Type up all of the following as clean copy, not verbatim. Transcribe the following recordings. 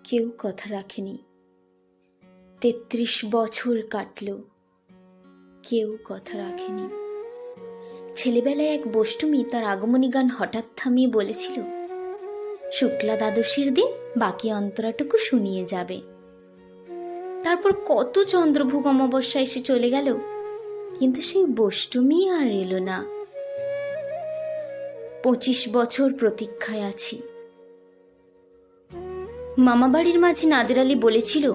কেউ কথা রাখেনি। ৩৩ বছর কাটল, কেউ কথা রাখেনি। ছেলেবেলায় এক বষ্টমী তার আগমনী গান হঠাৎ থামিয়ে বলেছিল, শুক্লা দ্বাদশীর দিন বাকি অন্তরাটুকু শুনিয়ে যাবে। তারপর কত চন্দ্রভোগ অমাবস্যা এসে চলে গেল, কিন্তু সেই বষ্টমী আর এলো না। ২৫ বছর প্রতীক্ষায় আছি। মামাবাড়ির মাঝে নাদের আলী বলেছিল,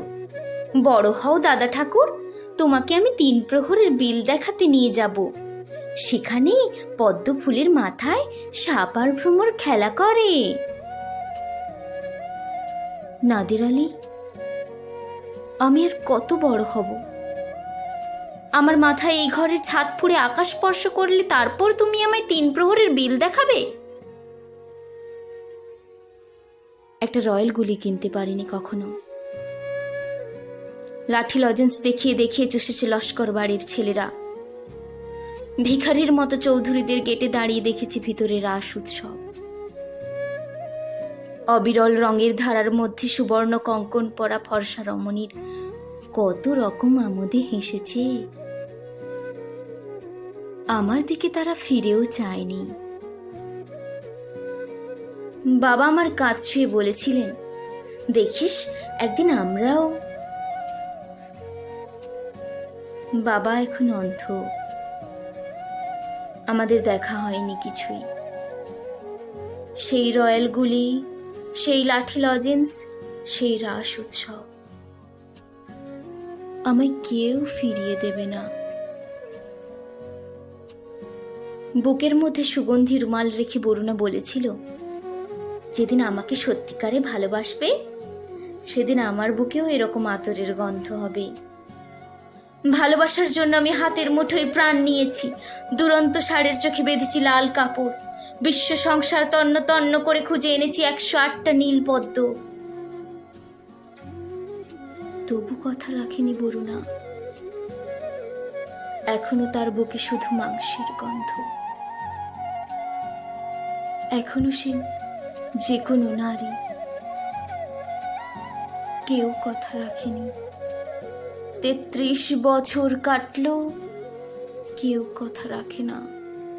বড় হও দাদা ঠাকুর, তোমাকে আমি ৩ প্রহরের বিল দেখাতে নিয়ে যাব। সেখানে পদ্ম ফুলের মাথায় সাপ আর ভ্রমর খেলা করে। নাদের আলী, আমি আর কত বড় হব? আমার মাথায় এই ঘরের ছাদ ফুঁড়ে আকাশ স্পর্শ করলে তারপর তুমি আমায় ৩ প্রহরের বিল দেখাবে? একটা রয়্যাল গুলি কিনতে পারিনি কখনো। লাঠি লজেন্স দেখিয়ে দেখিয়ে চষেছে লস্কর বাড়ির ছেলেরা। ভিখারির মতো চৌধুরীদের গেটে দাঁড়িয়ে দেখেছি ভিতরে রাস উৎসব। অবিরল রঙের ধারার মধ্যে সুবর্ণ কঙ্কন পরা ফর্সা রমণীর কত রকম আমোদে হেসেছে। আমার দিকে তারা ফিরেও চায়নি। বাবা আমার কাঁধ ছুঁয়ে বলেছিলেন, দেখিস একদিন আমরাও। বাবা এখন অন্ধ, আমাদের দেখা হয়নি কিছুই। সেই রয়্যাল গুলি, সেই লাঠি লজেন্স, সেই রাস উৎসব আমায় কেউ ফিরিয়ে দেবে না। বুকের মধ্যে সুগন্ধি রুমাল রেখে বরুণা বলেছিল, যেদিন আমাকে সত্যিকারে ভালোবাসবে সেদিন আমার বুকেও এরকম আতরের গন্ধ হবে। ভালোবাসার জন্য আমি হাতের মুঠোয় প্রাণ নিয়েছি। দুরন্ত ষাঁড়ের চোখে বেঁধেছি লাল কাপড়। বিশ্ব সংসার তন্ন তন্ন করে খুঁজে এনেছি ১০৮টা নীল পদ্ম। তবু কথা রাখেনি বরুণা। এখনো তার বুকে শুধু মাংসের গন্ধ। এখনো সে যে কোনো নারী। কেউ কথা রাখেনি। ৩৩ বছর কাটলো, কেউ কথা রাখে না।